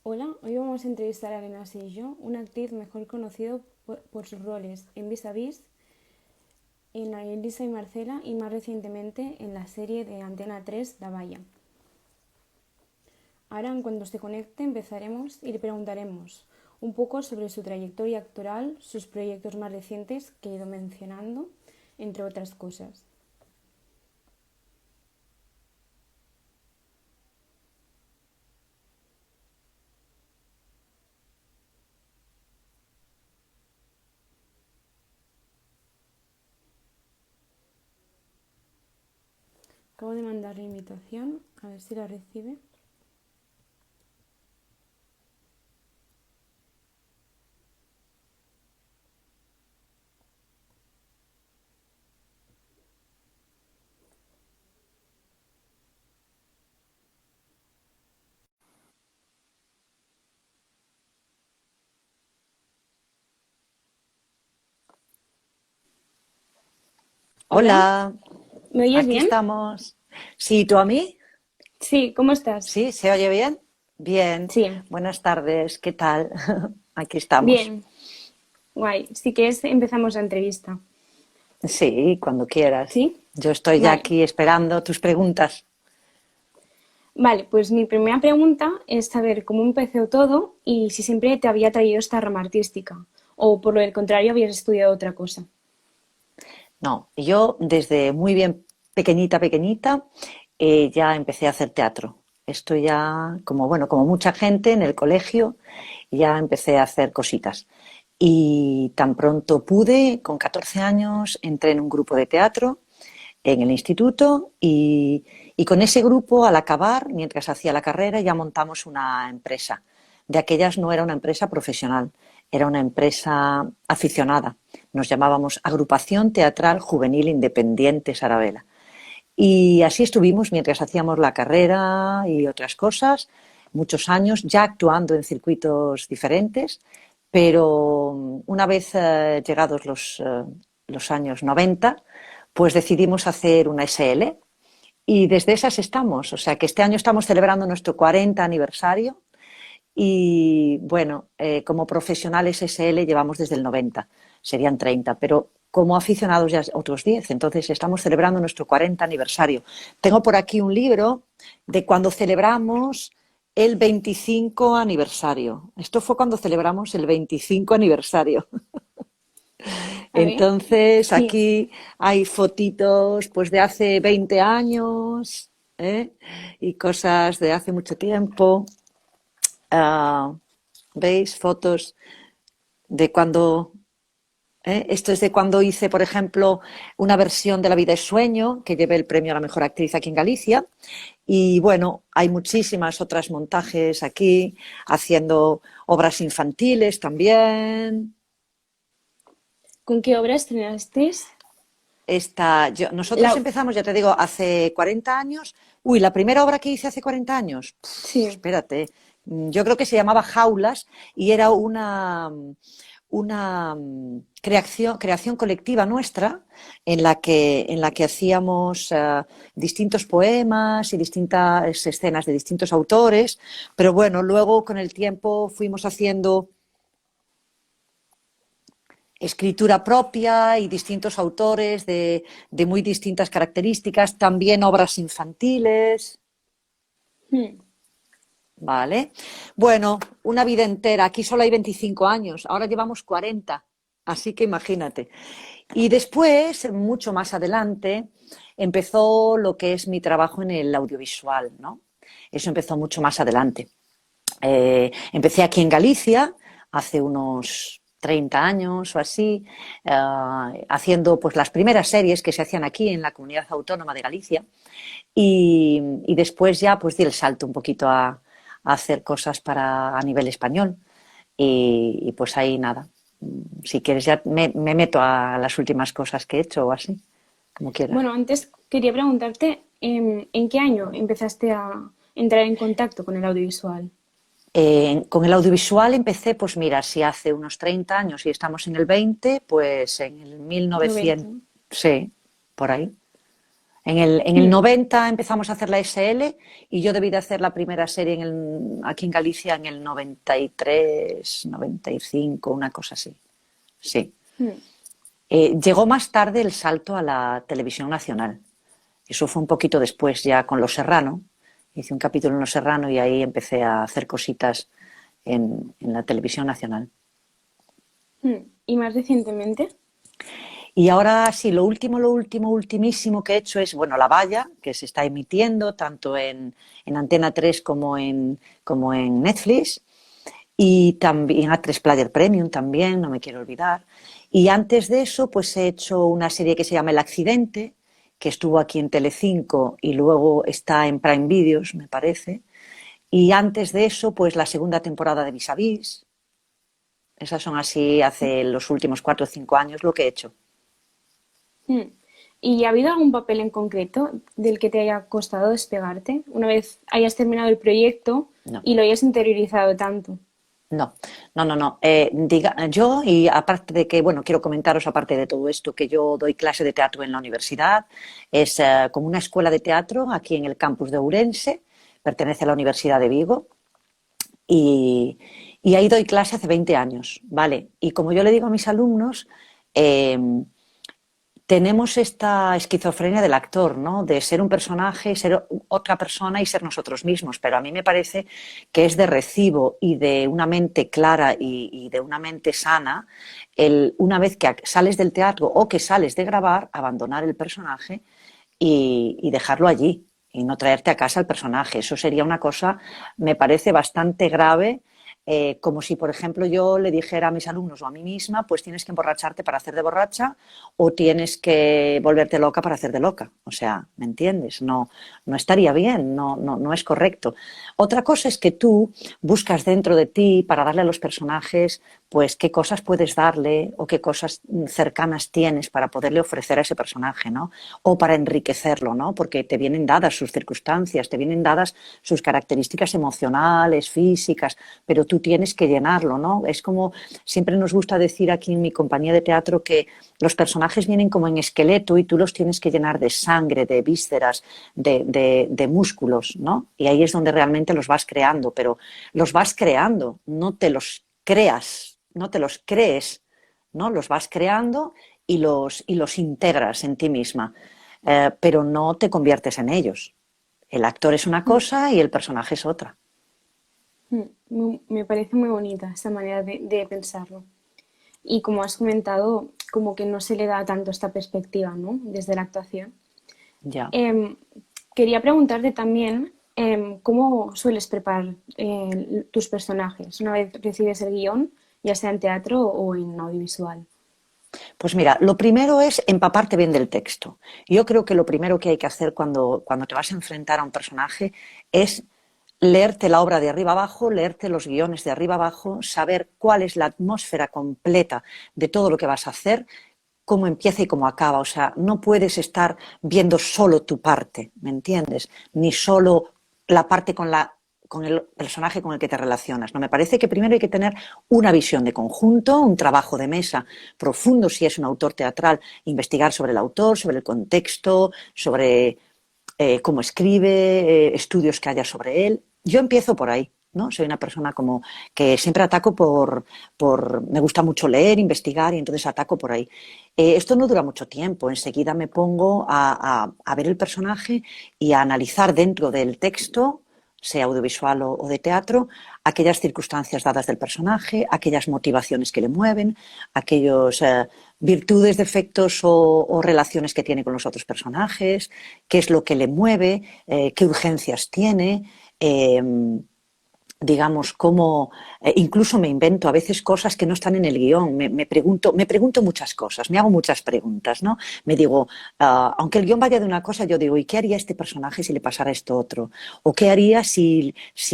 Hola, hoy vamos a entrevistar a Elena Seijo, una actriz mejor conocida por sus roles en Vis a Vis, en Elisa y Marcela y más recientemente en la serie de Antena 3 La Valla. Ahora, en cuanto se conecte, empezaremos y le preguntaremos un poco sobre su trayectoria actoral, sus proyectos más recientes que he ido mencionando, entre otras cosas. Acabo de mandar la invitación, a ver si la recibe. Hola, Hola, ¿me oyes aquí bien? estamos. Sí, ¿tú a mí? Sí, ¿cómo estás? ¿Sí? ¿Se oye bien? Bien. Sí, Buenas tardes, ¿qué tal? Aquí estamos. bien, guay. Si quieres, empezamos la entrevista. Sí, cuando quieras. ¿Sí? Yo estoy ya Vale. aquí esperando tus preguntas. Vale, pues mi primera pregunta es saber cómo empezó todo y si siempre te había traído esta rama artística o por lo del contrario habías estudiado otra cosa. No, yo desde muy bien pequeñita, ya empecé a hacer teatro. Esto ya, como bueno, como mucha gente en el colegio, ya empecé a hacer cositas. Y tan pronto pude, con 14 años, entré en un grupo de teatro en el instituto y con ese grupo, al acabar, mientras hacía la carrera, ya montamos una empresa. De aquellas no era una empresa profesional, era una empresa aficionada. Nos llamábamos Agrupación Teatral Juvenil Independiente Sarabela. Y así estuvimos mientras hacíamos la carrera y otras cosas, muchos años, ya actuando en circuitos diferentes, pero una vez llegados los años 90, pues decidimos hacer una SL y desde esas estamos. O sea que este año estamos celebrando nuestro 40 aniversario y bueno, como profesionales SL llevamos desde el 90, serían 30, pero como aficionados ya otros 10. Entonces estamos celebrando nuestro 40 aniversario. Tengo por aquí un libro de cuando celebramos el 25 aniversario. Esto fue cuando celebramos el 25 aniversario. A ver, Entonces sí, aquí hay fotitos pues de hace 20 años, ¿eh? Y cosas de hace mucho tiempo. Ah, ¿veis? Fotos de cuando... Esto es de cuando hice, por ejemplo, una versión de La vida es sueño, que llevé el premio a la mejor actriz aquí en Galicia. Y bueno, hay muchísimas otras montajes aquí, haciendo obras infantiles también. ¿con qué obra estrenasteis? Nosotros La... empezamos, ya te digo, hace 40 años. Uy, la primera obra que hice hace 40 años, Sí, espérate, yo creo que se llamaba Jaulas y era una creación colectiva nuestra en la que hacíamos distintos poemas y distintas escenas de distintos autores, pero bueno, luego con el tiempo fuimos haciendo escritura propia y distintos autores de muy distintas características, también obras infantiles, hmm, ¿vale? Bueno, una vida entera, aquí solo hay 25 años, ahora llevamos 40, así que imagínate. Y después, mucho más adelante, empezó lo que es mi trabajo en el audiovisual, ¿no? Eso empezó mucho más adelante. Empecé aquí en Galicia hace unos 30 años o así, haciendo pues las primeras series que se hacían aquí en la comunidad autónoma de Galicia y después ya pues di el salto un poquito a hacer cosas a nivel español y pues ahí nada. Si quieres ya me meto a las últimas cosas que he hecho o así, como quieras. bueno, antes quería preguntarte ¿en qué año empezaste a entrar en contacto con el audiovisual? Con el audiovisual empecé, pues mira, si hace unos 30 años y estamos en el 20, pues en el 90, 1900, ¿no? sí, por ahí. En el 90 empezamos a hacer la SL y yo debí de hacer la primera serie aquí en Galicia en el 93, 95, una cosa así. Sí. Mm. Llegó más tarde el salto a la televisión nacional. Eso fue un poquito después ya con Los Serrano. Hice un capítulo en Los Serrano y ahí empecé a hacer cositas en la televisión nacional. ¿Y más recientemente? Y ahora sí, ultimísimo que he hecho es, bueno, La Valla, que se está emitiendo tanto en Antena 3 como en Netflix. Y también A3 Player Premium también, no me quiero olvidar. Y antes de eso, pues he hecho una serie que se llama El Accidente, que estuvo aquí en Telecinco y luego está en Prime Videos, me parece. Y antes de eso, pues la segunda temporada de Vis a Vis. Esas son así, hace los últimos 4 o 5 años lo que he hecho. Mm. ¿Y ha habido algún papel en concreto del que te haya costado despegarte una vez hayas terminado el proyecto No. y lo hayas interiorizado tanto? No, no, no, no. Yo, y aparte de que, bueno, quiero comentaros, aparte de todo esto, que yo doy clase de teatro en la universidad, es como una escuela de teatro aquí en el campus de Ourense, pertenece a la Universidad de Vigo, y, y ahí doy clase hace 20 años, ¿vale? Y como yo le digo a mis alumnos, eh, tenemos esta esquizofrenia del actor, ¿no? De ser un personaje, ser otra persona y ser nosotros mismos. Pero a mí me parece que es de recibo y de una mente clara y de una mente sana, una vez que sales del teatro o que sales de grabar, abandonar el personaje y dejarlo allí y no traerte a casa el personaje. Eso sería una cosa, me parece bastante grave, como si, por ejemplo, yo le dijera a mis alumnos o a mí misma, pues tienes que emborracharte para hacer de borracha o tienes que volverte loca para hacer de loca. O sea, ¿me entiendes? No, no estaría bien, no, no, no es correcto. Otra cosa es que tú buscas dentro de ti para darle a los personajes, pues qué cosas puedes darle o qué cosas cercanas tienes para poderle ofrecer a ese personaje, ¿no? O para enriquecerlo, ¿no? Porque te vienen dadas sus circunstancias, te vienen dadas sus características emocionales, físicas, pero tú tienes que llenarlo, ¿no? Es como siempre nos gusta decir aquí en mi compañía de teatro que los personajes vienen como en esqueleto y tú los tienes que llenar de sangre, de vísceras, de músculos, ¿no? Y ahí es donde realmente los vas creando, pero los vas creando, no te los creas, no te los crees, ¿no? Los vas creando y los integras en ti misma, pero no te conviertes en ellos. El actor es una Mm. cosa y el personaje es otra. Me parece muy bonita esta manera de pensarlo. Y como has comentado, como que no se le da tanto esta perspectiva, ¿no? Desde la actuación. Ya. Em, Quería preguntarte también cómo sueles preparar tus personajes una vez recibes el guión, ya sea en teatro o en audiovisual. Pues mira, lo primero es empaparte bien del texto. Yo creo que lo primero que hay que hacer cuando te vas a enfrentar a un personaje es leerte la obra de arriba abajo, leerte los guiones de arriba abajo, saber cuál es la atmósfera completa de todo lo que vas a hacer, cómo empieza y cómo acaba. O sea, no puedes estar viendo solo tu parte, ¿me entiendes? Ni solo la parte con el personaje con el que te relacionas. No, me parece que primero hay que tener una visión de conjunto, un trabajo de mesa profundo si es un autor teatral, investigar sobre el autor, sobre el contexto, sobre cómo escribe, estudios que haya sobre él. Yo empiezo por ahí, ¿no? Soy una persona como que siempre ataco me gusta mucho leer, investigar y entonces ataco por ahí. Esto no dura mucho tiempo, enseguida me pongo a ver el personaje y a analizar dentro del texto, sea audiovisual o de teatro, aquellas circunstancias dadas del personaje, aquellas motivaciones que le mueven, aquellos virtudes, defectos o relaciones que tiene con los otros personajes, qué es lo que le mueve, qué urgencias tiene, eh, digamos, cómo incluso me invento a veces cosas que no están en el guión, me pregunto muchas cosas, me hago muchas preguntas, ¿no? Me digo, aunque el guión vaya de una cosa, yo digo, ¿y qué haría este personaje si le pasara esto otro? ¿O qué haría si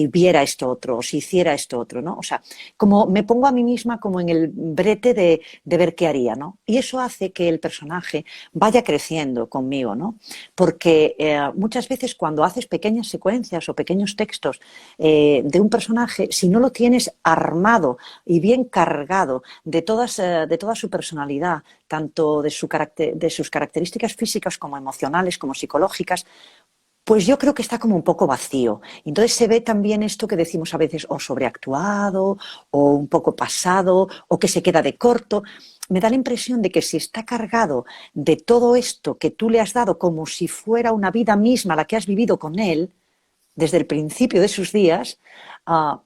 viera esto otro? ¿O si hiciera esto otro? ¿No? O sea, como me pongo a mí misma como en el brete de ver qué haría, ¿no? Y eso hace que el personaje vaya creciendo conmigo, ¿no? Porque muchas veces cuando haces pequeñas secuencias o pequeños textos de un personaje, si no lo tienes armado y bien cargado de toda su personalidad, tanto de sus características físicas como emocionales, como psicológicas, pues yo creo que está como un poco vacío. Entonces se ve también esto que decimos a veces, o sobreactuado, o un poco pasado, o que se queda de corto. Me da la impresión de que si está cargado de todo esto que tú le has dado como si fuera una vida misma la que has vivido con él, desde el principio de sus días,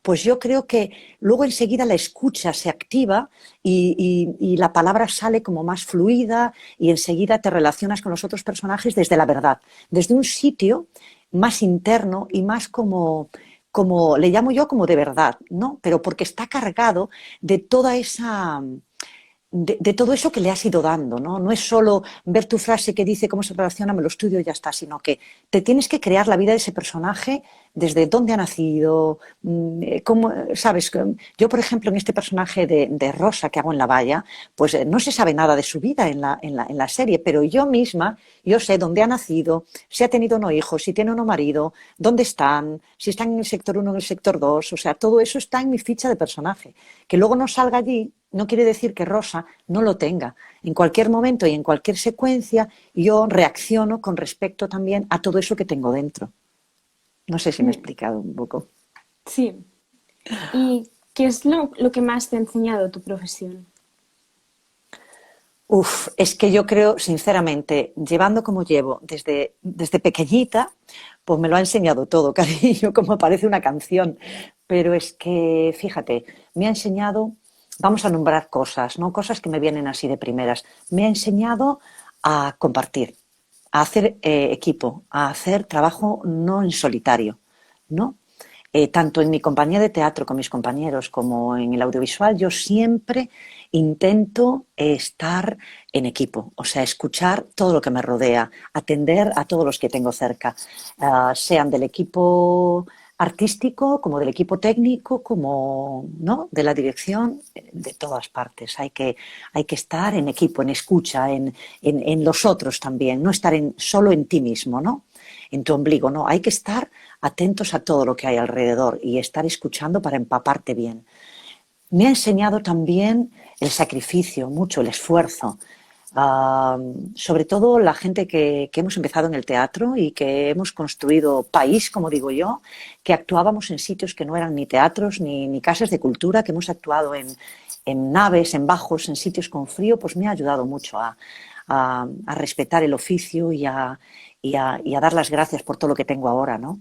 pues yo creo que luego enseguida la escucha se activa y la palabra sale como más fluida y enseguida te relacionas con los otros personajes desde la verdad, desde un sitio más interno y más como le llamo yo como de verdad, ¿no? Pero porque está cargado de toda esa de todo eso que le has ido dando, ¿no? No es solo ver tu frase que dice cómo se relaciona, me lo estudio y ya está, sino que te tienes que crear la vida de ese personaje desde dónde ha nacido, cómo, ¿sabes? Yo, por ejemplo, en este personaje de Rosa que hago en La Valla, pues no se sabe nada de su vida en la serie, pero yo misma, yo sé dónde ha nacido, si ha tenido o no hijos, si tiene o no marido, dónde están, si están en el sector 1 o en el sector 2, o sea, todo eso está en mi ficha de personaje. Que luego no salga allí no quiere decir que Rosa no lo tenga. En cualquier momento y en cualquier secuencia yo reacciono con respecto también a todo eso que tengo dentro. No sé si me he explicado un poco. Sí. ¿Y qué es lo que más te ha enseñado tu profesión? Uf, es que yo creo, sinceramente, llevando como llevo desde pequeñita, pues me lo ha enseñado todo, cariño, como parece una canción. Pero es que, fíjate, me ha enseñado, vamos a nombrar cosas, ¿no? Cosas que me vienen así de primeras. Me ha enseñado a compartir, a hacer equipo, a hacer trabajo no en solitario, ¿no? Tanto en mi compañía de teatro con mis compañeros como en el audiovisual, yo siempre intento estar en equipo, o sea, escuchar todo lo que me rodea, atender a todos los que tengo cerca, sean del equipo artístico, como del equipo técnico, como ¿no? de la dirección, de todas partes. Hay que estar en equipo, en escucha, en los otros también, no estar solo en ti mismo, ¿no? En tu ombligo, no, hay que estar atentos a todo lo que hay alrededor y estar escuchando para empaparte bien. Me ha enseñado también el sacrificio, mucho el esfuerzo. Sobre todo la gente que hemos empezado en el teatro y que hemos construido país, como digo yo, que actuábamos en sitios que no eran ni teatros ni casas de cultura, que hemos actuado en naves, en bajos, en sitios con frío, pues me ha ayudado mucho a respetar el oficio y a dar las gracias por todo lo que tengo ahora, ¿no?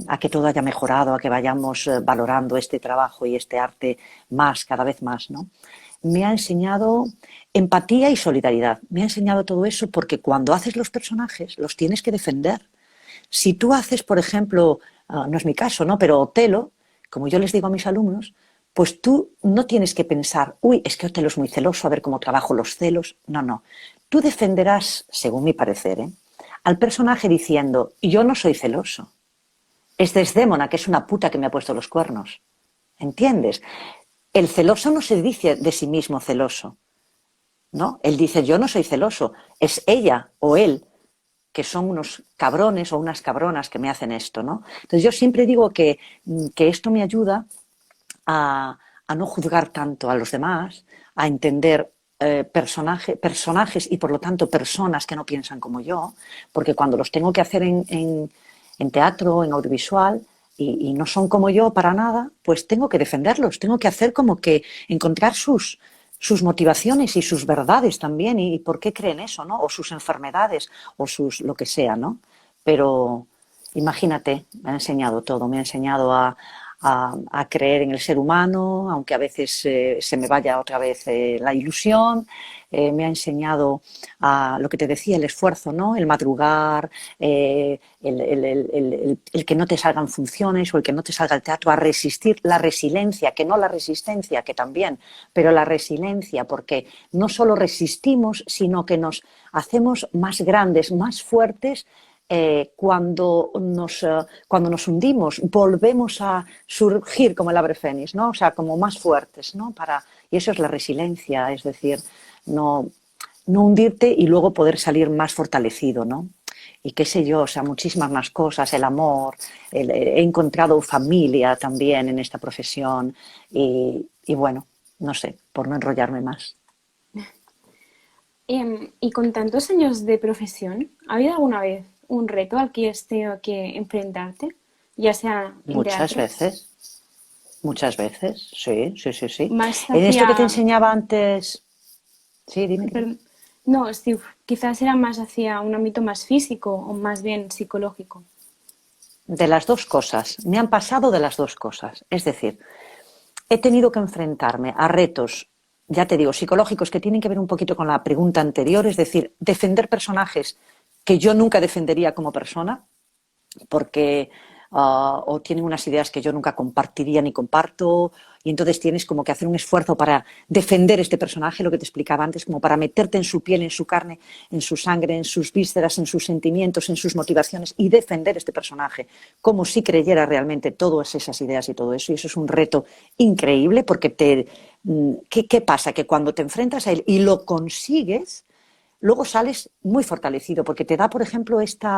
A que todo haya mejorado, a que vayamos valorando este trabajo y este arte más, cada vez más, ¿no? Me ha enseñado empatía y solidaridad. Me ha enseñado todo eso porque cuando haces los personajes los tienes que defender. Si tú haces, por ejemplo, no es mi caso, ¿no? Pero Otelo, como yo les digo a mis alumnos, pues tú no tienes que pensar, uy, es que Otelo es muy celoso, a ver cómo trabajo los celos. No, no. Tú defenderás, según mi parecer, al personaje diciendo, yo no soy celoso. Es Desdémona, que es una puta que me ha puesto los cuernos. ¿Entiendes? El celoso no se dice de sí mismo celoso, ¿no? Él dice, yo no soy celoso. Es ella o él que son unos cabrones o unas cabronas que me hacen esto, ¿no? Entonces yo siempre digo que esto me ayuda a no juzgar tanto a los demás, a entender personajes y por lo tanto personas que no piensan como yo, porque cuando los tengo que hacer en teatro, en audiovisual, y no son como yo para nada, pues tengo que defenderlos, tengo que hacer como que encontrar sus motivaciones y sus verdades también, y por qué creen eso, ¿no? O sus enfermedades, o sus lo que sea, ¿no? Pero imagínate, me ha enseñado todo, me ha enseñado a creer en el ser humano, aunque a veces se me vaya otra vez la ilusión. Me ha enseñado a lo que te decía, el esfuerzo, ¿no? El madrugar, el que no te salgan funciones o el que no te salga el teatro, a resistir, la resiliencia, que no la resistencia, que también, pero la resiliencia, porque no solo resistimos, sino que nos hacemos más grandes, más fuertes cuando nos hundimos, volvemos a surgir como el ave fénix, ¿no? O sea, como más fuertes, ¿no? Y eso es la resiliencia, es decir, no hundirte y luego poder salir más fortalecido, ¿no? y qué sé yo, o sea, muchísimas más cosas, el amor, he encontrado familia también en esta profesión y bueno, no sé, por no enrollarme más. Y con tantos años de profesión, ¿ha habido alguna vez un reto al que has tenido que enfrentarte, ya sea en teatro, Muchas veces, sí, sí, sí, sí. más En esto que te hacia, enseñaba antes, sí, dime. perdón, no, sí, quizás era más hacia un ámbito más físico o más bien psicológico? De las dos cosas, me han pasado de las dos cosas. Es decir, he tenido que enfrentarme a retos, ya te digo, psicológicos que tienen que ver un poquito con la pregunta anterior, es decir, defender personajes que yo nunca defendería como persona, porque o tienen unas ideas que yo nunca compartiría ni comparto, y entonces tienes como que hacer un esfuerzo para defender este personaje, lo que te explicaba antes, como para meterte en su piel, en su carne, en su sangre, en sus vísceras, en sus sentimientos, en sus motivaciones y defender este personaje como si creyera realmente todas esas ideas y todo eso. Y eso es un reto increíble porque ¿qué pasa? Que cuando te enfrentas a él y lo consigues, luego sales muy fortalecido porque te da, por ejemplo, este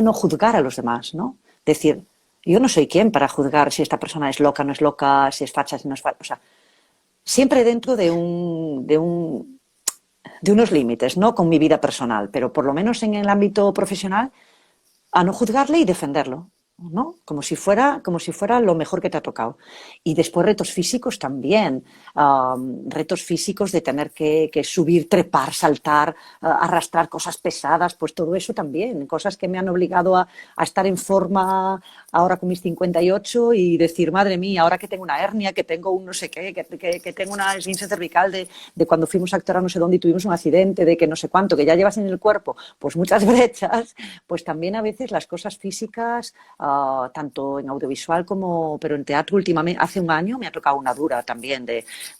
no juzgar a los demás, ¿no? Decir, yo no soy quien para juzgar si esta persona es loca, no es loca, si es facha, si no es facha. O sea, siempre dentro de unos límites, ¿no? Con mi vida personal, pero por lo menos en el ámbito profesional, a no juzgarle y defenderlo, ¿no? Como si fuera lo mejor que te ha tocado. Y después retos físicos también, retos físicos de tener que subir, trepar, saltar, arrastrar cosas pesadas, pues todo eso también, cosas que me han obligado a estar en forma ahora con mis 58 y decir, madre mía, ahora que tengo una hernia, que tengo un no sé qué, que tengo una esguince cervical de cuando fuimos a actuar a no sé dónde y tuvimos un accidente, de que no sé cuánto, que ya llevas en el cuerpo, pues muchas brechas, pues también a veces las cosas físicas, tanto en audiovisual como, pero en teatro últimamente, hace un año me ha tocado una dura también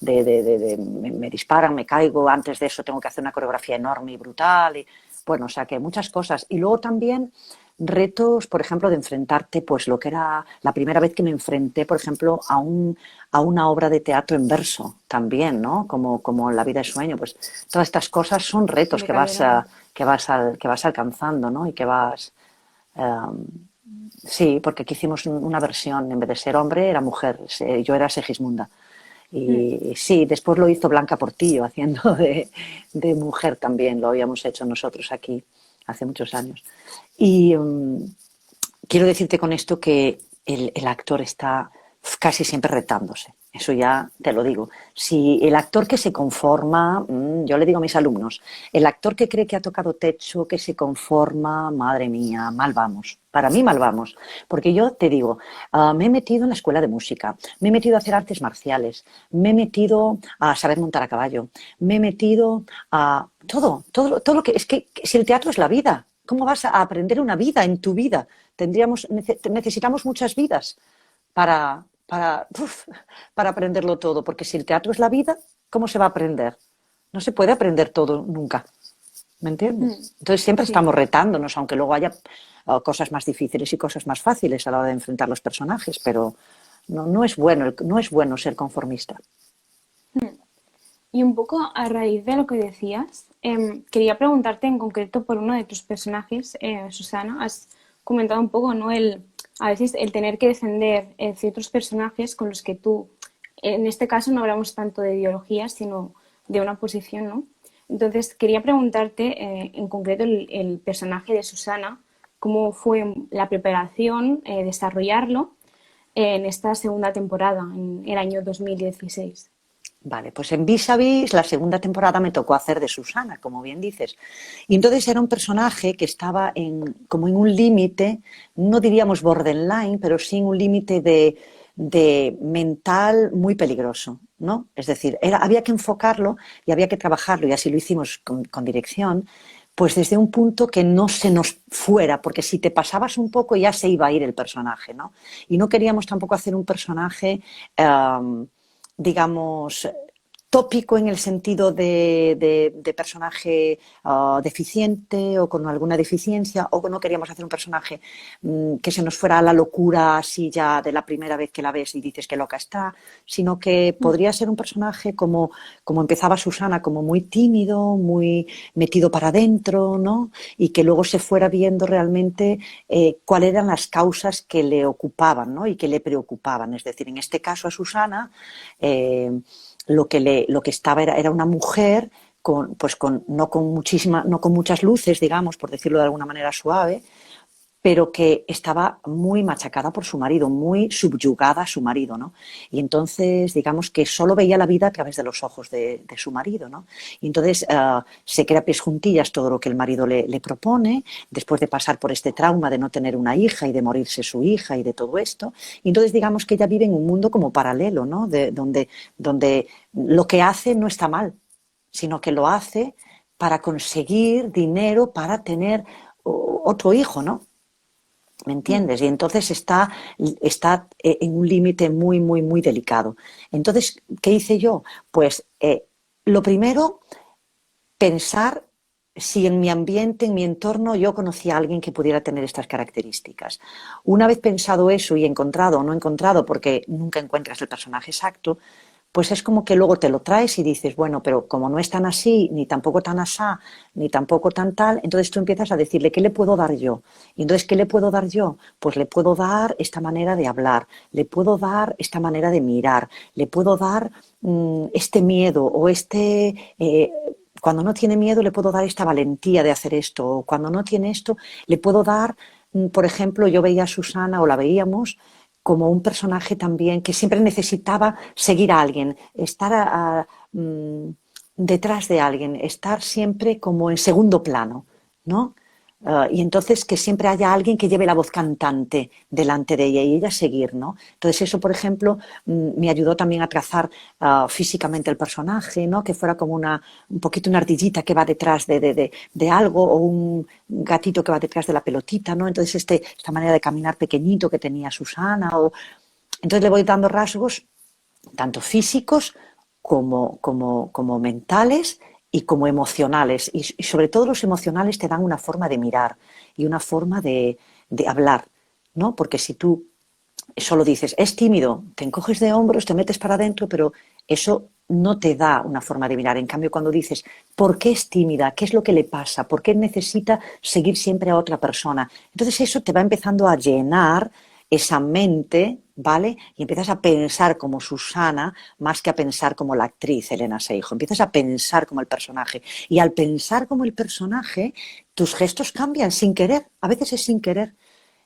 me disparan, me caigo, antes de eso tengo que hacer una coreografía enorme y brutal, y bueno, o sea que muchas cosas. Y luego también retos, por ejemplo, de enfrentarte, pues lo que era la primera vez que me enfrenté, por ejemplo, a una obra de teatro en verso también, ¿no? Como La vida es sueño, pues todas estas cosas son retos De Calderón. que vas alcanzando, ¿no? Y que vas... Um, sí, porque aquí hicimos una versión, en vez de ser hombre, era mujer, yo era Segismunda. Mm. Y sí, después lo hizo Blanca Portillo, haciendo de mujer también, lo habíamos hecho nosotros aquí hace muchos años. Y quiero decirte con esto que el actor está casi siempre retándose. Eso ya te lo digo. Si el actor que se conforma, yo le digo a mis alumnos, el actor que cree que ha tocado techo, que se conforma, madre mía, mal vamos. Para mí mal vamos. Porque yo te digo, me he metido en la escuela de música, me he metido a hacer artes marciales, me he metido a saber montar a caballo, me he metido a todo lo que... Es que si el teatro es la vida, ¿cómo vas a aprender una vida en tu vida? Necesitamos muchas vidas para aprenderlo todo, porque si el teatro es la vida, ¿cómo se va a aprender? No se puede aprender todo nunca, ¿me Mm. entiendes? Entonces siempre Sí. estamos retándonos, aunque luego haya cosas más difíciles y cosas más fáciles a la hora de enfrentar los personajes, pero no es bueno, no es bueno ser conformista. Y un poco a raíz de lo que decías, quería preguntarte en concreto por uno de tus personajes, Susana. Has comentado un poco, ¿no? A veces el tener que defender ciertos personajes con los que tú, en este caso no hablamos tanto de ideologías, sino de una posición, ¿no? Entonces, quería preguntarte en concreto el personaje de Susana, cómo fue la preparación, desarrollarlo en esta segunda temporada, en el año 2016. Vale, pues en Vis a Vis la segunda temporada me tocó hacer de Susana, como bien dices. Y entonces era un personaje que estaba como en un límite, no diríamos borderline, pero sí en un límite de mental muy peligroso, ¿no? Es decir, había que enfocarlo y había que trabajarlo, y así lo hicimos con dirección, pues desde un punto que no se nos fuera, porque si te pasabas un poco ya se iba a ir el personaje, ¿no? Y no queríamos tampoco hacer un personaje... digamos, tópico en el sentido de personaje deficiente o con alguna deficiencia, o no queríamos hacer un personaje que se nos fuera a la locura así ya de la primera vez que la ves y dices que loca está, sino que podría ser un personaje como empezaba Susana, como muy tímido, muy metido para adentro, ¿no? Y que luego se fuera viendo realmente cuáles eran las causas que le ocupaban, ¿no? Y que le preocupaban. Es decir, en este caso a Susana, lo que estaba era una mujer no con muchas luces, digamos, por decirlo de alguna manera suave, pero que estaba muy machacada por su marido, muy subyugada a su marido, ¿no? Y entonces, digamos que solo veía la vida a través de los ojos de su marido, ¿no? Y entonces se crea a pies juntillas todo lo que el marido le propone, después de pasar por este trauma de no tener una hija y de morirse su hija y de todo esto. Y entonces, digamos que ella vive en un mundo como paralelo, ¿no? Donde lo que hace no está mal, sino que lo hace para conseguir dinero para tener otro hijo, ¿no? ¿Me entiendes? Y entonces está en un límite muy, muy, muy delicado. Entonces, ¿qué hice yo? Pues lo primero, pensar si en mi ambiente, en mi entorno, yo conocía a alguien que pudiera tener estas características. Una vez pensado eso y encontrado o no encontrado, porque nunca encuentras el personaje exacto, pues es como que luego te lo traes y dices, bueno, pero como no es tan así, ni tampoco tan asá, ni tampoco tan tal, entonces tú empiezas a decirle, ¿qué le puedo dar yo? Y entonces, ¿qué le puedo dar yo? Pues le puedo dar esta manera de hablar, le puedo dar esta manera de mirar, le puedo dar este miedo o cuando no tiene miedo, le puedo dar esta valentía de hacer esto, o cuando no tiene esto, le puedo dar, por ejemplo, yo veía a Susana, o la veíamos, como un personaje también que siempre necesitaba seguir a alguien, estar detrás de alguien, estar siempre como en segundo plano, ¿no? Y entonces que siempre haya alguien que lleve la voz cantante delante de ella y ella seguir, ¿no? Entonces eso, por ejemplo, me ayudó también a trazar físicamente el personaje, ¿no? Que fuera como un poquito una ardillita que va detrás de algo o un gatito que va detrás de la pelotita, ¿no? Entonces esta manera de caminar pequeñito que tenía Susana. Entonces le voy dando rasgos tanto físicos como mentales y como emocionales. Y sobre todo los emocionales te dan una forma de mirar y una forma de hablar, ¿no? Porque si tú solo dices, es tímido, te encoges de hombros, te metes para adentro, pero eso no te da una forma de mirar. En cambio, cuando dices, ¿por qué es tímida? ¿Qué es lo que le pasa? ¿Por qué necesita seguir siempre a otra persona? Entonces eso te va empezando a llenar esa mente, ¿vale? Y empiezas a pensar como Susana más que a pensar como la actriz Elena Seijo. Empiezas a pensar como el personaje. Y al pensar como el personaje, tus gestos cambian sin querer. A veces es sin querer.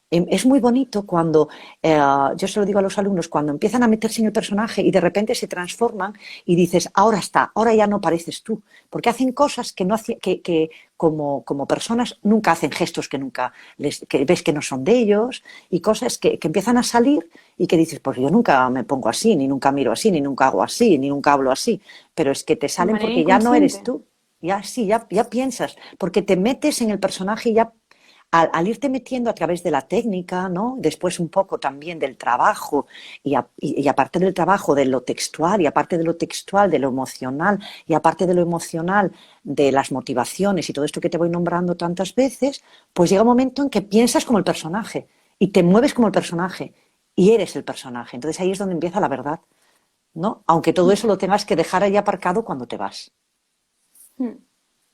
Es muy bonito cuando, yo se lo digo a los alumnos, cuando empiezan a meterse en el personaje y de repente se transforman y dices, ahora está, ahora ya no pareces tú, porque hacen cosas que, no que como personas nunca hacen gestos que ves que no son de ellos y cosas que empiezan a salir y que dices, pues yo nunca me pongo así, ni nunca miro así, ni nunca hago así, ni nunca hablo así, pero es que te De salen manera porque ya no eres inconsciente. tú, ya sí, ya piensas, porque te metes en el personaje y ya al irte metiendo a través de la técnica, ¿no? Después un poco también del trabajo y aparte del trabajo de lo textual y aparte de lo textual de lo emocional y aparte de lo emocional de las motivaciones y todo esto que te voy nombrando tantas veces, pues llega un momento en que piensas como el personaje y te mueves como el personaje y eres el personaje. Entonces ahí es donde empieza la verdad, ¿no? Aunque todo eso lo tengas que dejar ahí aparcado cuando te vas. Mm.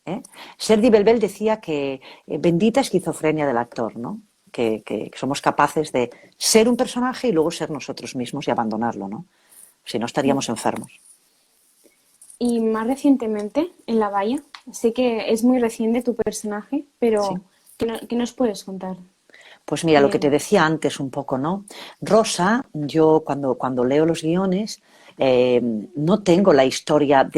¿Eh? Sergi Belbel decía que bendita esquizofrenia del actor, ¿no? Que somos capaces de ser un personaje y luego ser nosotros mismos y abandonarlo, ¿no? Si no estaríamos enfermos. Y más recientemente, en La Valla, sé que es muy reciente tu personaje, ¿Sí? pero ¿qué nos puedes contar Pues mira, lo de que te él? decía antes un poco, ¿no? Rosa, yo cuando leo los guiones, no tengo la historia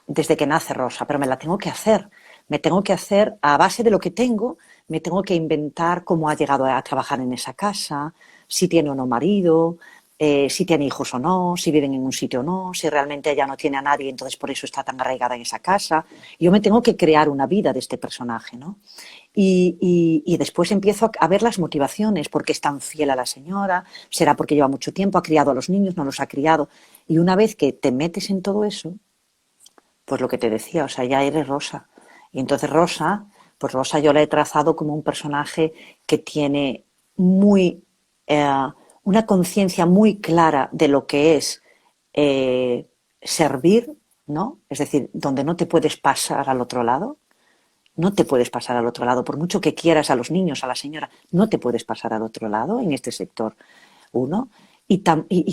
desde que nace Rosa, pero me la tengo que hacer. Me tengo que hacer a base de lo que tengo, me tengo que inventar cómo ha llegado a trabajar en esa casa, si tiene o no marido, si tiene hijos o no, si viven en un sitio o no, si realmente ella no tiene a nadie, entonces por eso está tan arraigada en esa casa. Yo me tengo que crear una vida de este personaje, ¿no? Y después empiezo a ver las motivaciones, por qué es tan fiel a la señora, será porque lleva mucho tiempo, ha criado a los niños, no los ha criado. Y una vez que te metes en todo eso, pues lo que te decía, o sea, ya eres Rosa. Y entonces Rosa, pues Rosa yo la he trazado como un personaje que tiene muy, eh, una conciencia muy clara de lo que es servir, ¿no? Es decir, donde no te puedes pasar al otro lado, no te puedes pasar al otro lado, por mucho que quieras a los niños, a la señora, no te puedes pasar al otro lado en este sector uno. Y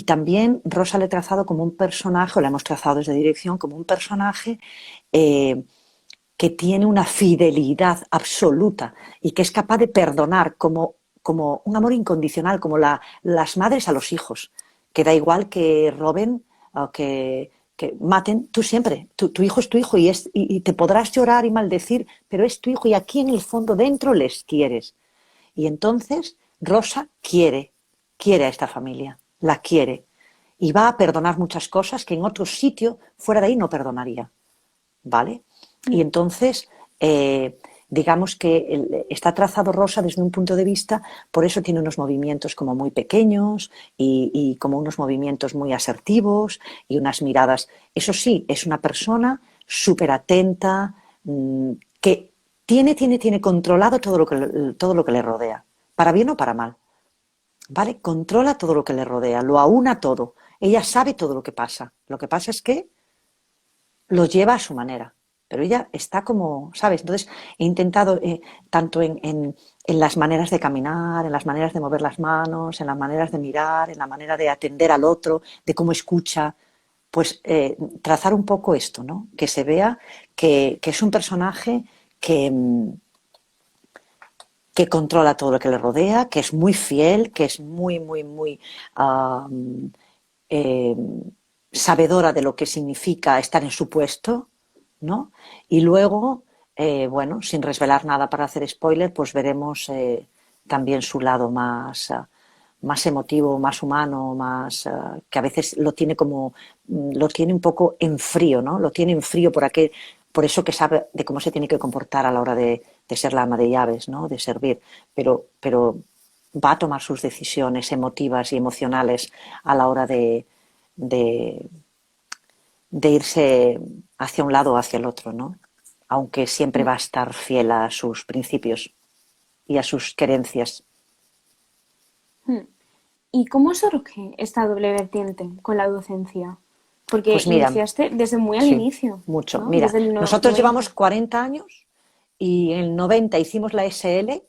también Rosa le he trazado como un personaje, o la hemos trazado desde dirección, como un personaje eh, que tiene una fidelidad absoluta y que es capaz de perdonar como un amor incondicional, como las madres a los hijos, que da igual que roben o que maten, tú siempre, tu hijo es tu hijo y te podrás llorar y maldecir, pero es tu hijo y aquí en el fondo dentro les quieres. Y entonces Rosa quiere a esta familia, la quiere y va a perdonar muchas cosas que en otro sitio fuera de ahí no perdonaría. ¿Vale? Y Mm. entonces, digamos que está trazado Rosa desde un punto de vista, por eso tiene unos movimientos como muy pequeños y como unos movimientos muy asertivos y unas miradas. Eso sí, es una persona súper atenta, que tiene controlado todo lo que le rodea, para bien o para mal. ¿Vale? Controla todo lo que le rodea, lo aúna todo. Ella sabe todo lo que pasa. Lo que pasa es que lo lleva a su manera. Pero ella está como, ¿sabes? Entonces he intentado, tanto en las maneras de caminar, en las maneras de mover las manos, en las maneras de mirar, en la manera de atender al otro, de cómo escucha, pues trazar un poco esto, ¿no? Que se vea que es un personaje que controla todo lo que le rodea, que es muy fiel, que es muy ah, eh, sabedora de lo que significa estar en su puesto, ¿no? Y luego, bueno, sin resvelar nada para hacer spoiler, pues veremos también su lado más emotivo, más humano, que a veces lo tiene lo tiene un poco en frío, ¿no? Lo tiene en frío por eso que sabe de cómo se tiene que comportar a la hora de ser la ama de llaves, ¿no? De servir, pero va a tomar sus decisiones emotivas y emocionales a la hora de, de irse hacia un lado o hacia el otro, ¿no? Aunque siempre va a estar fiel a sus principios y a sus querencias. Mm. ¿Y cómo surge esta doble vertiente con la docencia? Porque Pues mira, iniciaste desde muy al sí, inicio, mucho. ¿no? Mira, Desde el nosotros 90. llevamos 40 años y en el 90 hicimos la SL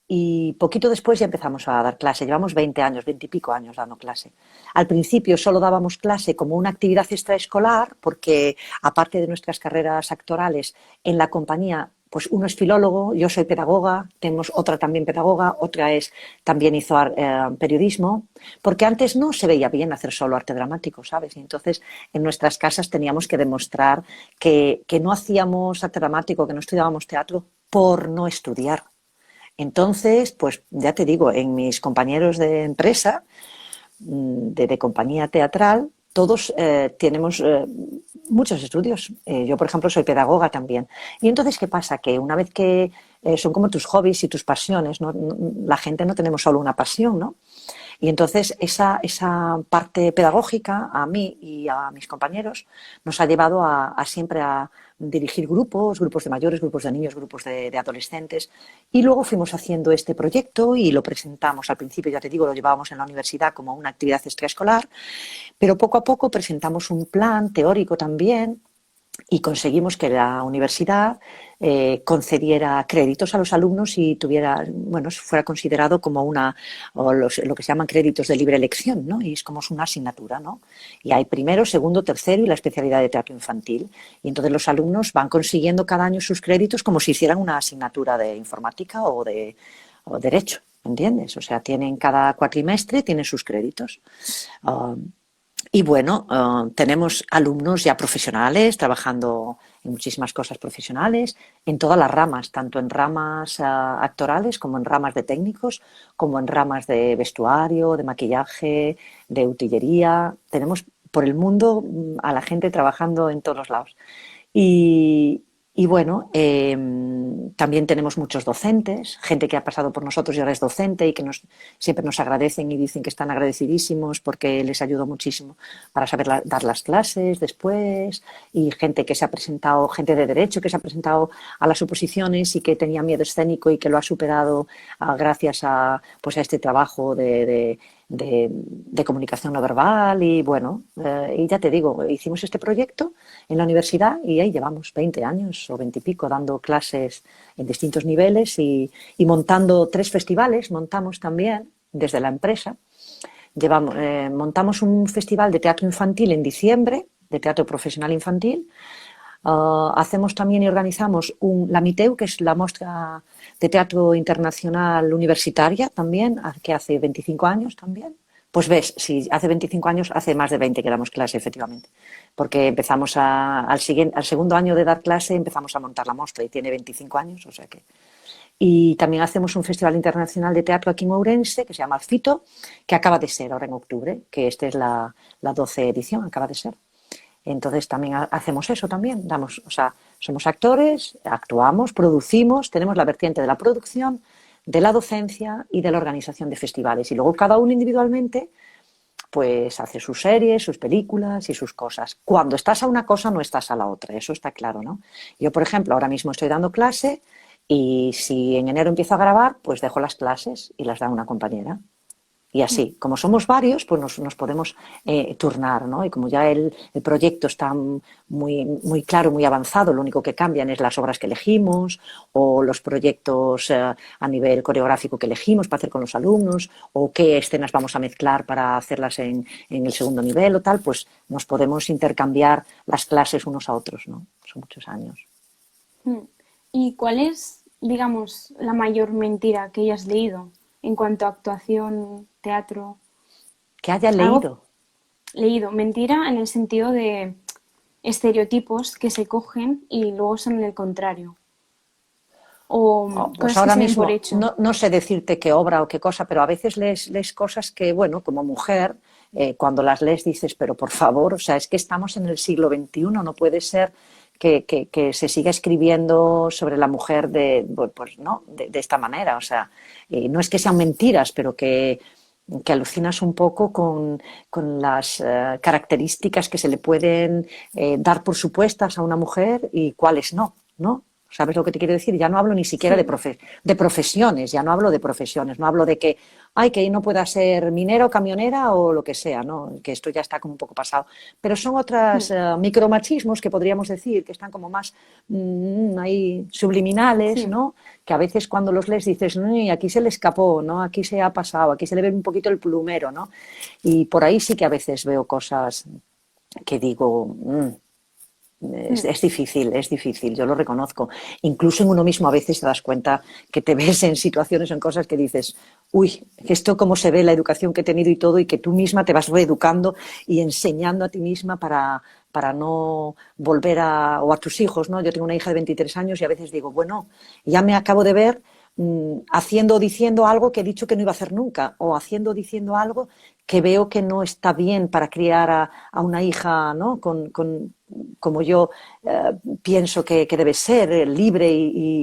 y poquito después ya empezamos a dar clase. Llevamos 20 años, 20 y pico años dando clase. Al principio solo dábamos clase como una actividad extraescolar porque aparte de nuestras carreras actorales en la compañía, pues uno es filólogo, yo soy pedagoga, tenemos otra también pedagoga, otra también hizo periodismo, porque antes no se veía bien hacer solo arte dramático, ¿sabes? Y entonces en nuestras casas teníamos que demostrar que no hacíamos arte dramático, que no estudiábamos teatro por no estudiar. Entonces, pues ya te digo, en mis compañeros de empresa, de compañía teatral, todos tenemos muchos estudios. Yo, por ejemplo, soy pedagoga también. Y entonces, ¿qué pasa? Que una vez que son como tus hobbies y tus pasiones, ¿no? La gente no tenemos solo una pasión, ¿no? Y entonces esa parte pedagógica a mí y a mis compañeros nos ha llevado a siempre a dirigir grupos de mayores, grupos de niños, grupos de adolescentes. Y luego fuimos haciendo este proyecto y lo presentamos. Al principio, ya te digo, lo llevábamos en la universidad como una actividad extraescolar, pero poco a poco presentamos un plan teórico también y conseguimos que la universidad concediera créditos a los alumnos y bueno, fuera considerado como lo que se llaman créditos de libre elección, ¿no? Y es como una asignatura, ¿no? Y hay primero, segundo, tercero y la especialidad de teatro infantil. Y entonces los alumnos van consiguiendo cada año sus créditos como si hicieran una asignatura de informática o derecho, ¿entiendes? O sea, tienen cada cuatrimestre, tienen sus créditos. Y bueno, tenemos alumnos ya profesionales trabajando en muchísimas cosas profesionales, en todas las ramas, tanto en ramas actorales como en ramas de técnicos, como en ramas de vestuario, de maquillaje, de utillería. Tenemos por el mundo a la gente trabajando en todos los lados. Y, Y bueno, también tenemos muchos docentes, gente que ha pasado por nosotros y ahora es docente y que siempre nos agradecen y dicen que están agradecidísimos porque les ayudó muchísimo para saber dar las clases después, y gente que se ha presentado, gente de derecho que se ha presentado a las oposiciones y que tenía miedo escénico y que lo ha superado gracias a, pues a este trabajo de comunicación no verbal. Y bueno, y ya te digo, hicimos este proyecto en la universidad y ahí llevamos 20 años o 20 y pico dando clases en distintos niveles y montando 3 festivales, montamos también desde la empresa. Montamos un festival de teatro infantil en diciembre, de teatro profesional infantil. Hacemos también y organizamos la MITEU, que es la muestra de teatro internacional universitaria también, que hace 25 años también. Pues ves, si hace 25 años, hace más de 20 que damos clase, efectivamente. Porque empezamos al segundo año de dar clase, empezamos a montar la muestra y tiene 25 años, o sea que... Y también hacemos un festival internacional de teatro aquí en Ourense, que se llama Fito, que acaba de ser ahora en octubre, que esta es la 12 edición, acaba de ser. Entonces también hacemos eso también, o sea, somos actores, actuamos, producimos, tenemos la vertiente de la producción, de la docencia y de la organización de festivales. Y luego cada uno individualmente pues hace sus series, sus películas y sus cosas. Cuando estás a una cosa no estás a la otra, eso está claro, ¿no? Yo, por ejemplo, ahora mismo estoy dando clase y si en enero empiezo a grabar, pues dejo las clases y las da una compañera. Y así, como somos varios, pues nos podemos turnar, ¿no? Y como ya el proyecto está muy claro, muy avanzado, lo único que cambian es las obras que elegimos o los proyectos a nivel coreográfico que elegimos para hacer con los alumnos o qué escenas vamos a mezclar para hacerlas en el segundo nivel o tal, pues nos podemos intercambiar las clases unos a otros, ¿no? Son muchos años. ¿Y cuál es, digamos, la mayor mentira que hayas leído en cuanto a actuación, teatro? Que haya Algo leído. leído, mentira en el sentido de estereotipos que se cogen y luego son el contrario. O Pues cosas que ahora se den por mismo hecho. no sé decirte qué obra o qué cosa, pero a veces lees cosas que, bueno, como mujer, cuando las lees dices, pero por favor, o sea, es que estamos en el siglo XXI, no puede ser que se siga escribiendo sobre la mujer pues, ¿no? de esta manera. O sea, no es que sean mentiras, pero que alucinas un poco con las características que se le pueden dar por supuestas a una mujer y cuáles no, ¿no? ¿Sabes lo que te quiero decir? Ya no hablo ni siquiera Sí. de profesiones, ya no hablo de profesiones, no hablo de que, ay, que no pueda ser minera o camionera o lo que sea, ¿no? Que esto ya está como un poco pasado. Pero son otras micromachismos que podríamos decir, que están como más ahí subliminales, Sí. ¿no? Que a veces cuando los lees dices, aquí se le escapó, ¿no? Aquí se ha pasado, aquí se le ve un poquito el plumero, ¿no? Y por ahí sí que a veces veo cosas que digo, es difícil, yo lo reconozco. Incluso en uno mismo a veces te das cuenta que te ves en situaciones, en cosas que dices, uy, esto cómo se ve la educación que he tenido y todo, y que tú misma te vas reeducando y enseñando a ti misma para no volver o a tus hijos, ¿no? Yo tengo una hija de 23 años y a veces digo, bueno, ya me acabo de ver haciendo o diciendo algo que he dicho que no iba a hacer nunca, o haciendo o diciendo algo que veo que no está bien para criar a una hija, ¿no? Como yo pienso que debe ser, libre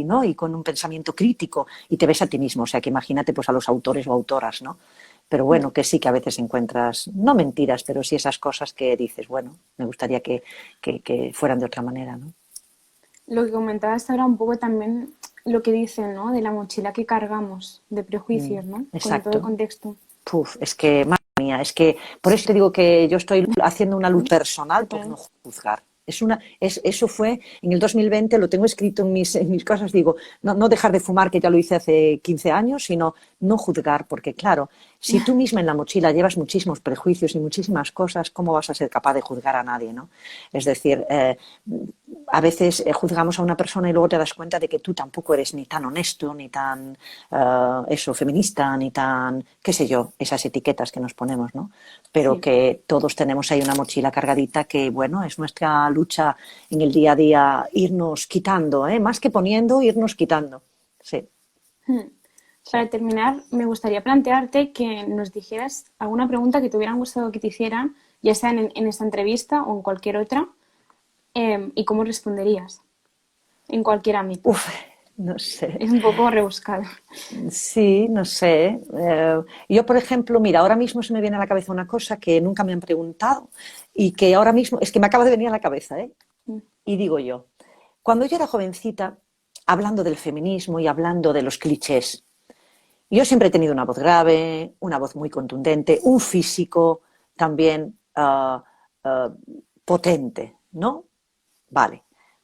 ¿no? Y con un pensamiento crítico, y te ves a ti mismo. O sea, que imagínate pues a los autores o autoras, ¿no? Pero bueno, que sí que a veces encuentras, no mentiras, pero sí esas cosas que dices, bueno, me gustaría que fueran de otra manera, ¿no? Lo que comentabas ahora un poco también lo que dicen, ¿no? De la mochila que cargamos de prejuicios, ¿no? Con todo el Exacto. contexto. Puf, es que, madre mía, es que por eso te digo que yo estoy haciendo una lucha personal por no juzgar. Eso fue en el 2020, lo tengo escrito en mis cosas, digo, no dejar de fumar, que ya lo hice hace 15 años, sino no juzgar, porque claro, si tú misma en la mochila llevas muchísimos prejuicios y muchísimas cosas, ¿cómo vas a ser capaz de juzgar a nadie, ¿no? Es decir, a veces juzgamos a una persona y luego te das cuenta de que tú tampoco eres ni tan honesto, ni tan feminista, ni tan, qué sé yo, esas etiquetas que nos ponemos, ¿no? Pero Sí. que todos tenemos ahí una mochila cargadita que, bueno, es nuestra lucha en el día a día irnos quitando, más que poniendo, irnos quitando. Sí, sí. Para terminar, me gustaría plantearte que nos dijeras alguna pregunta que te hubieran gustado que te hicieran, ya sea en esta entrevista o en cualquier otra, y cómo responderías. en cualquier ámbito. Uf, no sé. Es un poco rebuscado. Sí, no sé. Yo, por ejemplo, mira, ahora mismo se me viene a la cabeza una cosa que nunca me han preguntado y que ahora mismo, es que me acaba de venir a la cabeza, ¿eh? Mm. Y digo yo, cuando yo era jovencita, hablando del feminismo y hablando de los clichés, yo siempre he tenido una voz grave, una voz muy contundente, un físico también potente, ¿no? Vale.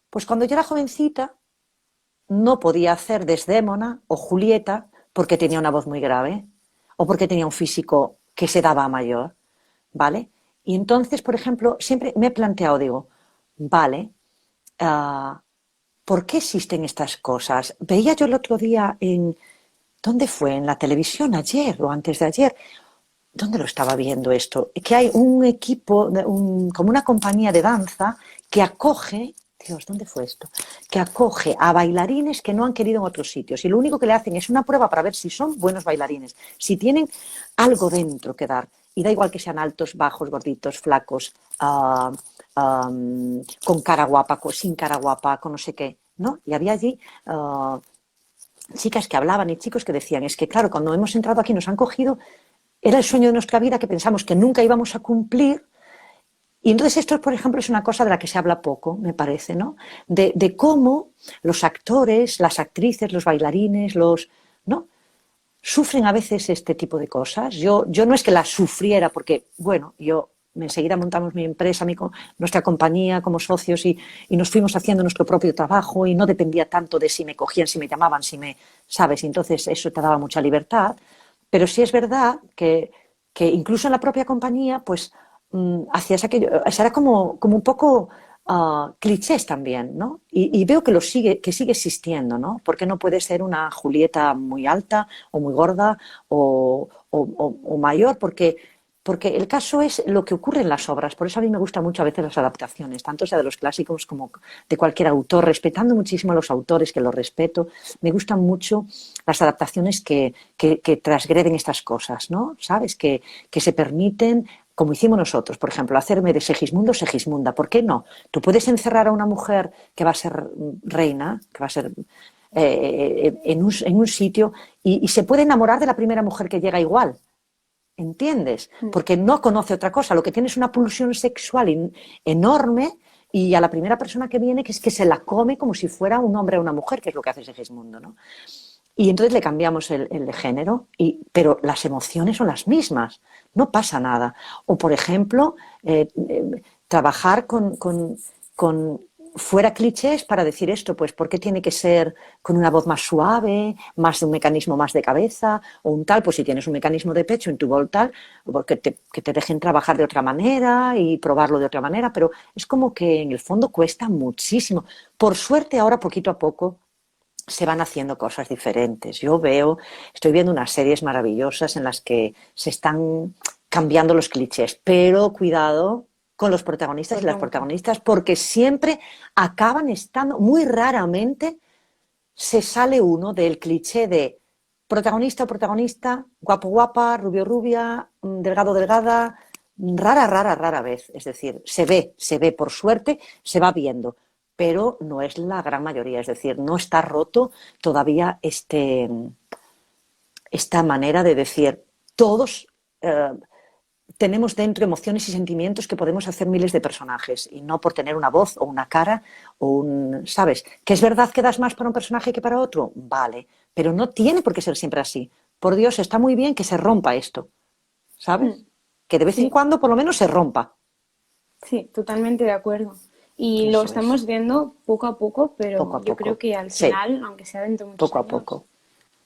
Pues cuando yo era jovencita no podía hacer Desdémona o Julieta porque tenía una voz muy grave o porque tenía un físico que se daba a mayor, ¿vale? Y entonces, por ejemplo, siempre me he planteado, digo, vale, uh, ¿por qué existen estas cosas? Veía yo el otro día en, ¿dónde fue? En la televisión ayer o antes de ayer. ¿Dónde lo estaba viendo esto? Que hay un equipo, como una compañía de danza que acoge, Dios, ¿dónde fue esto? Que acoge a bailarines que no han querido en otros sitios y lo único que le hacen es una prueba para ver si son buenos bailarines, si tienen algo dentro que dar. Y da igual que sean altos, bajos, gorditos, flacos, con cara guapa, sin cara guapa, con no sé qué, ¿no? Y había allí chicas que hablaban y chicos que decían, es que claro, cuando hemos entrado aquí nos han cogido, era el sueño de nuestra vida que pensamos que nunca íbamos a cumplir. Y entonces esto, por ejemplo, es una cosa de la que se habla poco, me parece, ¿no? De cómo los actores, las actrices, los bailarines, ¿no? Sufren a veces este tipo de cosas. Yo no es que las sufriera, porque, bueno, yo enseguida montamos mi empresa, nuestra compañía como socios y nos fuimos haciendo nuestro propio trabajo y no dependía tanto de si me cogían, si me llamaban, ¿sabes? Y entonces eso te daba mucha libertad. Pero sí es verdad que incluso en la propia compañía, pues hacías aquello, era como un poco clichés también, ¿no? Y veo que sigue existiendo, ¿no? Porque no puede ser una Julieta muy alta o muy gorda o mayor, porque el caso es lo que ocurre en las obras. Por eso a mí me gustan mucho a veces las adaptaciones, tanto sea de los clásicos como de cualquier autor, respetando muchísimo a los autores, que los respeto. Me gustan mucho las adaptaciones que transgreden estas cosas, ¿no? ¿Sabes? Que se permiten, como hicimos nosotros, por ejemplo, hacerme de Segismundo Segismunda. ¿Por qué no? Tú puedes encerrar a una mujer que va a ser reina, que va a ser en un sitio y se puede enamorar de la primera mujer que llega igual. ¿Entiendes? Mm. Porque no conoce otra cosa. Lo que tiene es una pulsión sexual enorme y a la primera persona que viene que es que se la come como si fuera un hombre o una mujer, que es lo que hace Segismundo, ¿no? Y entonces le cambiamos el de género, pero las emociones son las mismas, no pasa nada. O, por ejemplo, trabajar con fuera clichés para decir esto, pues, ¿por qué tiene que ser con una voz más suave, más de un mecanismo más de cabeza, o un tal, pues si tienes un mecanismo de pecho en tu voz tal, que te dejen trabajar de otra manera y probarlo de otra manera, pero es como que en el fondo cuesta muchísimo. Por suerte ahora, poquito a poco, se van haciendo cosas diferentes. Estoy viendo unas series maravillosas en las que se están cambiando los clichés, pero cuidado con los protagonistas y Pues las nunca. protagonistas porque siempre acaban estando, muy raramente se sale uno del cliché de protagonista o protagonista, guapo guapa, rubio rubia, delgado delgada, rara vez. Es decir, se ve, por suerte, se va viendo, pero no es la gran mayoría. Es decir, no está roto todavía esta manera de decir todos tenemos dentro emociones y sentimientos que podemos hacer miles de personajes y no por tener una voz o una cara ¿sabes? ¿Que es verdad que das más para un personaje que para otro? Vale, pero no tiene por qué ser siempre así. Por Dios, está muy bien que se rompa esto, Mm. ¿sabes? Que de vez en Sí, cuando por lo menos se rompa. sí, totalmente de acuerdo. Y lo Eso es, estamos viendo poco a poco, poco pero a yo creo poco. que al Sí, final, aunque sea dentro de muchos poco a años, poco.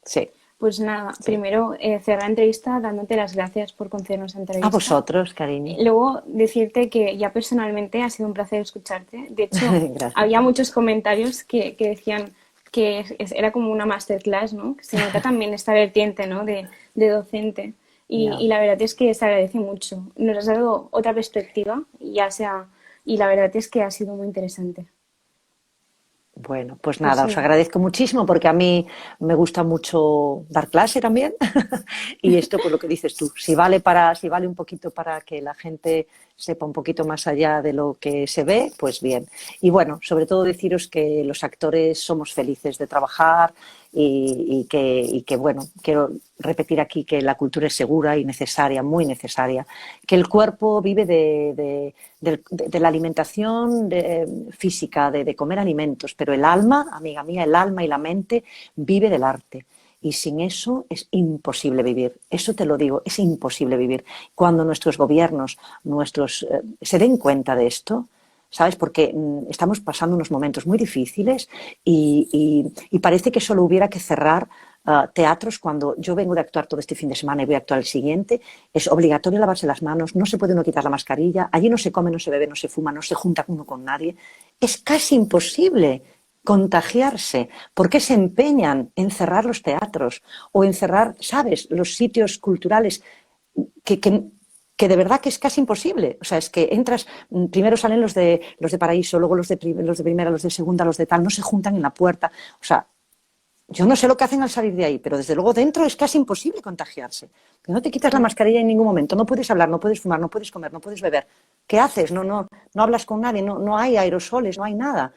Sí, pues nada, sí. primero cerrar la entrevista dándote las gracias por concedernos la A entrevista. vosotros, cariño. Luego decirte que ya personalmente ha sido un placer escucharte. De hecho, Gracias. había muchos comentarios que decían que era como una masterclass, ¿no? Que se nota también esta vertiente, ¿no? De docente. Ya. Y la verdad es que se agradece mucho. Nos has dado otra perspectiva, ya sea, y la verdad es que ha sido muy interesante. Bueno, pues Pues nada, os sí, agradezco muchísimo porque a mí me gusta mucho dar clase también. Y esto, pues lo que dices tú, si vale un poquito para que la gente sepa un poquito más allá de lo que se ve, pues bien. Y bueno, sobre todo deciros que los actores somos felices de trabajar bueno, quiero repetir aquí que la cultura es segura y necesaria, muy necesaria, que el cuerpo vive de la alimentación física, de comer alimentos, pero el alma, amiga mía, el alma y la mente vive del arte. Y sin eso es imposible vivir. Eso te lo digo, es imposible vivir. Cuando nuestros gobiernos, se den cuenta de esto, ¿sabes? Porque estamos pasando unos momentos muy difíciles y parece que solo hubiera que cerrar teatros. Cuando yo vengo de actuar todo este fin de semana y voy a actuar el siguiente, es obligatorio lavarse las manos, no se puede uno quitar la mascarilla, allí no se come, no se bebe, no se fuma, no se junta uno con nadie. Es casi imposible contagiarse. ¿Por qué se empeñan en cerrar los teatros o en cerrar, sabes, los sitios culturales que, que, que de verdad que es casi imposible? O sea, es que entras, primero salen los de Paraíso, luego los de primera, los de segunda, los de tal, no se juntan en la puerta. O sea, yo no sé lo que hacen al salir de ahí, pero desde luego dentro es casi imposible contagiarse. Que no te quitas la mascarilla en ningún momento, no puedes hablar, no puedes fumar, no puedes comer, no puedes beber. ¿Qué haces? No hablas con nadie, no hay aerosoles, no hay nada.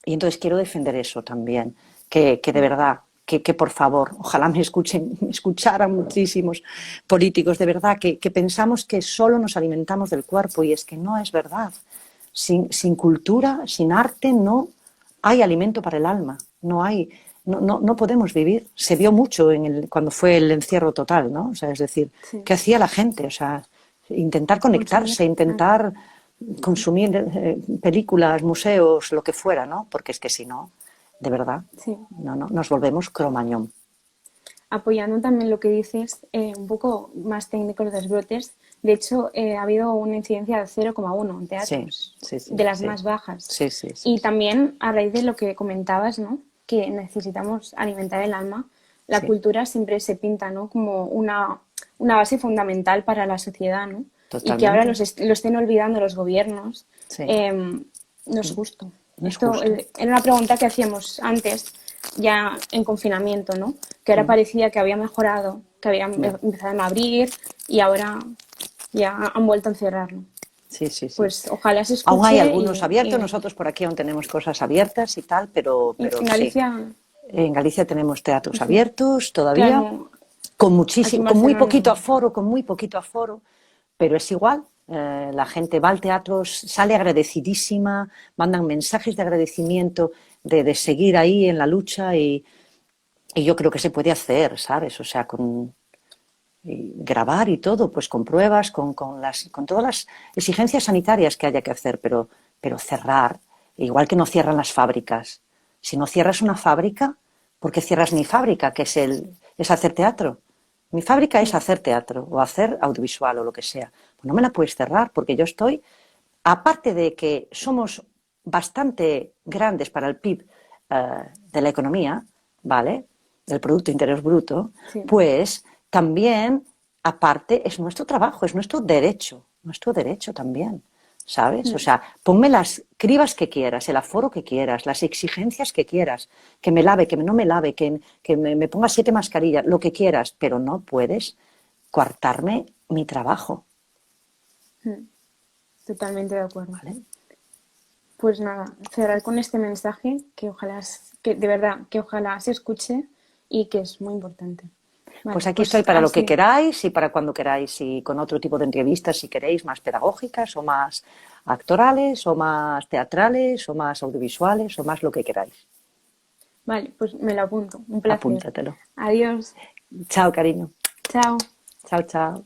Y entonces quiero defender eso también, que de verdad, que por favor, ojalá me escucharan muchísimos políticos, de verdad, que pensamos que solo nos alimentamos del cuerpo y es que no es verdad. Sin cultura, sin arte, no hay alimento para el alma, no podemos vivir. Se vio mucho cuando fue el encierro total, ¿no? O sea, es decir, sí. ¿qué hacía la gente? O sea, intentar Consumir. conectarse, intentar consumir películas, museos, lo que fuera, ¿no? Porque es que si no, de verdad, Sí. no, nos volvemos cromañón. Apoyando también lo que dices, un poco más técnico de los brotes, de hecho, ha habido una incidencia de 0,1 en Sí, teatros, sí, de sí, las sí, más bajas. sí, sí, sí, Y sí, también a raíz de lo que comentabas, ¿no? Que necesitamos alimentar el alma, la sí, cultura siempre se pinta, ¿no? Como una base fundamental para la sociedad, ¿no? Y que ahora totalmente, lo estén olvidando los gobiernos, sí, eh, no es justo. no es Esto justo. era una pregunta que hacíamos antes, ya en confinamiento, ¿no? Que ahora parecía que había mejorado, que habían Ya. empezado a abrir y ahora ya han vuelto a encerrarlo. Sí, sí, sí. Pues ojalá se Aún hay escuche algunos abiertos, nosotros por aquí aún tenemos cosas abiertas y tal, pero en sí. Galicia, En Galicia tenemos teatros sí, abiertos todavía, claro, con aquí en muchísimo, Barcelona no. con muy poquito aforo, pero es igual. La gente va al teatro, sale agradecidísima, mandan mensajes de agradecimiento, de seguir ahí en la lucha y yo creo que se puede hacer, ¿sabes? O sea, y grabar y todo, pues con pruebas, con todas las exigencias sanitarias que haya que hacer, pero cerrar, igual que no cierran las fábricas. Si no cierras una fábrica, ¿por qué cierras mi fábrica, que es hacer teatro? Mi fábrica es hacer teatro o hacer audiovisual o lo que sea. Pues no me la puedes cerrar porque yo estoy, aparte de que somos bastante grandes para el PIB de la economía, ¿vale? Del Producto Interior Bruto, Sí. pues también, aparte, es nuestro derecho también, ¿sabes? O sea, ponme las cribas que quieras, el aforo que quieras, las exigencias que quieras, que me lave, que no me lave, que me ponga 7 mascarillas, lo que quieras, pero no puedes coartarme mi trabajo, Totalmente de acuerdo. ¿vale? Pues nada, cerrar con este mensaje que ojalá, que de verdad, que ojalá se escuche y que es muy importante. Pues Vale, aquí estoy pues para lo que así. queráis y para cuando queráis y con otro tipo de entrevistas si queréis, más pedagógicas o más actorales o más teatrales o más audiovisuales o más lo que queráis. Vale, pues me lo apunto. Un placer. Apúntatelo. Adiós. Chao, cariño. Chao. Chao, chao.